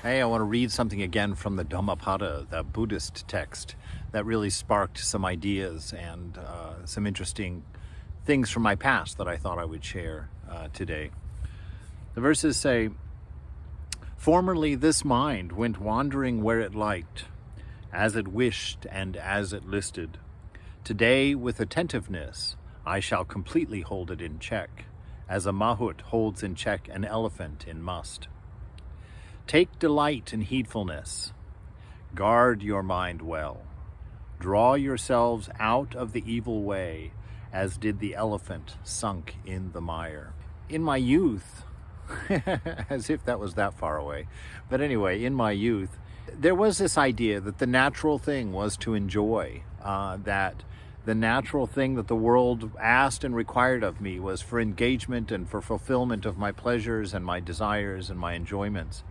Hey, I want to read something again from the Dhammapada, the Buddhist text that really sparked some ideas and some interesting things from my past that I thought I would share today. The verses say, "Formerly this mind went wandering where it liked, as it wished and as it listed. Today, with attentiveness, I shall completely hold it in check, as a mahout holds in check an elephant in must. Take delight in heedfulness. Guard your mind well. Draw yourselves out of the evil way, as did the elephant sunk in the mire." In my youth, as if that was that far away, but anyway, in my youth, there was this idea that the natural thing was to enjoy, that the natural thing that the world asked and required of me was for engagement and for fulfillment of my pleasures and my desires and my enjoyments.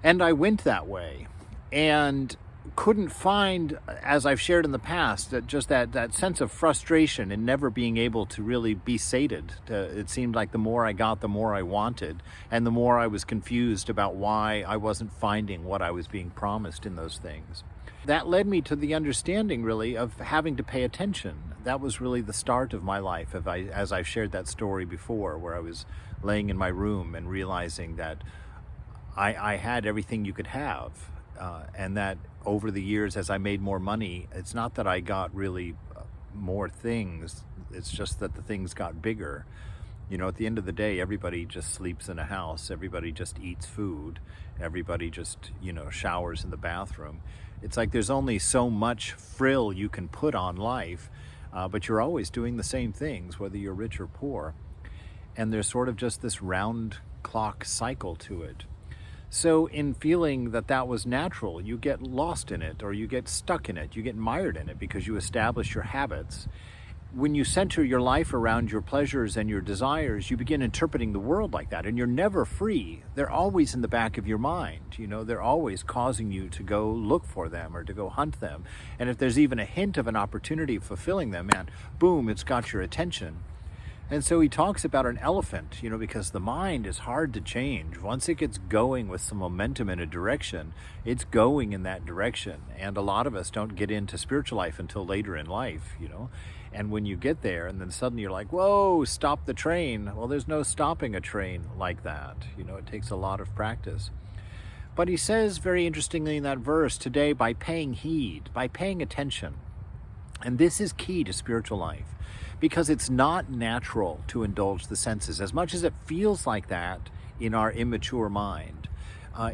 And I went that way and couldn't find, as I've shared in the past, that sense of frustration in never being able to really be sated. It seemed like the more I got, the more I wanted, and the more I was confused about why I wasn't finding what I was being promised in those things. That led me to the understanding, really, of having to pay attention. That was really the start of my life, as I've shared that story before, where I was laying in my room and realizing that I had everything you could have, and that over the years, as I made more money, it's not that I got really more things, it's just that the things got bigger. You know, at the end of the day, everybody just sleeps in a house, everybody just eats food, everybody just, showers in the bathroom. It's like there's only so much frill you can put on life, but you're always doing the same things, whether you're rich or poor. And there's sort of just this round clock cycle to it. So in feeling that that was natural, you get lost in it, or you get stuck in it, you get mired in it because you establish your habits. When you center your life around your pleasures and your desires, you begin interpreting the world like that, and you're never free. They're always in the back of your mind. They're always causing you to go look for them or to go hunt them. And if there's even a hint of an opportunity of fulfilling them, man, boom, it's got your attention. And so he talks about an elephant, because the mind is hard to change. Once it gets going with some momentum in a direction, it's going in that direction. And a lot of us don't get into spiritual life until later in life, And when you get there and then suddenly you're like, whoa, stop the train. Well, there's no stopping a train like that. It takes a lot of practice. But he says very interestingly in that verse, today, by paying heed, by paying attention. And this is key to spiritual life, because it's not natural to indulge the senses. As much as it feels like that in our immature mind,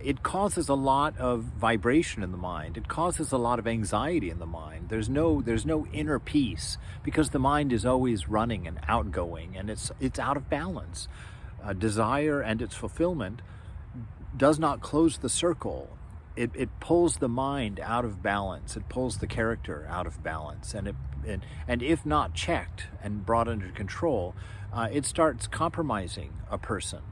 it causes a lot of vibration in the mind. It causes a lot of anxiety in the mind. There's no inner peace, because the mind is always running and outgoing, and it's out of balance. Desire and its fulfillment does not close the circle. It pulls the mind out of balance. It pulls the character out of balance, and if not checked and brought under control, it starts compromising a person.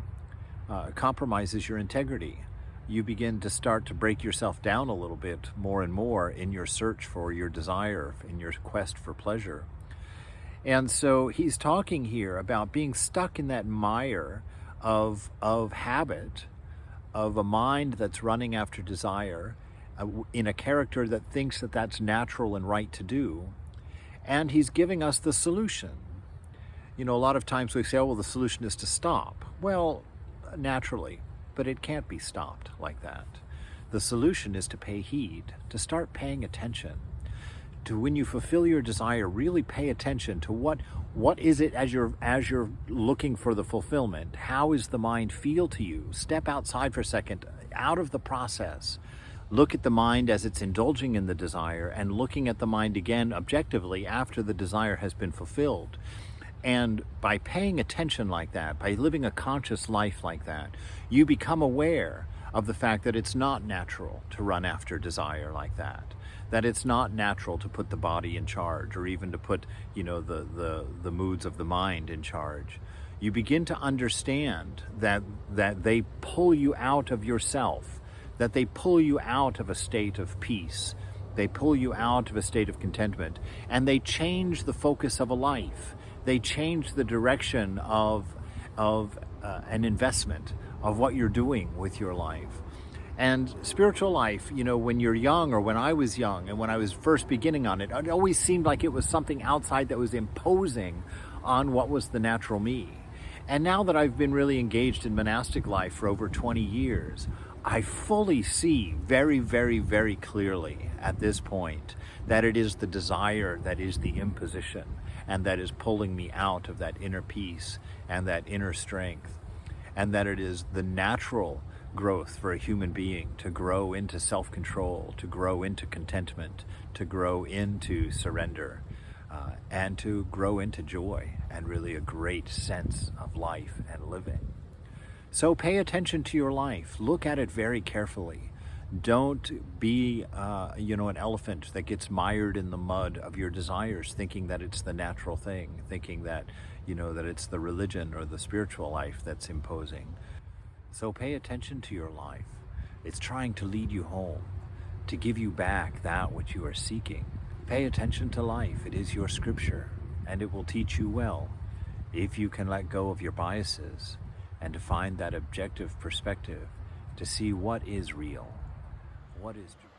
Compromises your integrity. You begin to start to break yourself down a little bit more and more in your search for your desire, in your quest for pleasure. And so he's talking here about being stuck in that mire of habit, of a mind that's running after desire, in a character that thinks that that's natural and right to do. And he's giving us the solution. A lot of times we say, oh, well, the solution is to stop. Well, naturally, but it can't be stopped like that. The solution is to pay heed, to start paying attention. To, when you fulfill your desire, really pay attention to what is it as you're looking for the fulfillment. How is the mind feel to you? Step outside for a second, out of the process. Look at the mind as it's indulging in the desire, and looking at the mind again objectively after the desire has been fulfilled. And by paying attention like that, by living a conscious life like that, you become aware of the fact that it's not natural to run after desire like that. That it's not natural to put the body in charge, or even to put, the moods of the mind in charge. You begin to understand that they pull you out of yourself, that they pull you out of a state of peace. They pull you out of a state of contentment, and they change the focus of a life. They change the direction of an investment, of what you're doing with your life. And spiritual life, you know, when you're young, or when I was young and when I was first beginning on it, it always seemed like it was something outside that was imposing on what was the natural me. And now that I've been really engaged in monastic life for over 20 years, I fully see very, very, very clearly at this point that it is the desire that is the imposition, and that is pulling me out of that inner peace and that inner strength, and that it is the natural growth for a human being to grow into self-control, to grow into contentment, to grow into surrender, and to grow into joy and really a great sense of life and living. So pay attention to your life. Look at it very carefully. Don't be, an elephant that gets mired in the mud of your desires, thinking that it's the natural thing, thinking that, that it's the religion or the spiritual life that's imposing. So pay attention to your life. It's trying to lead you home, to give you back that which you are seeking. Pay attention to life. It is your scripture, and it will teach you well if you can let go of your biases and to find that objective perspective to see what is real, what is true.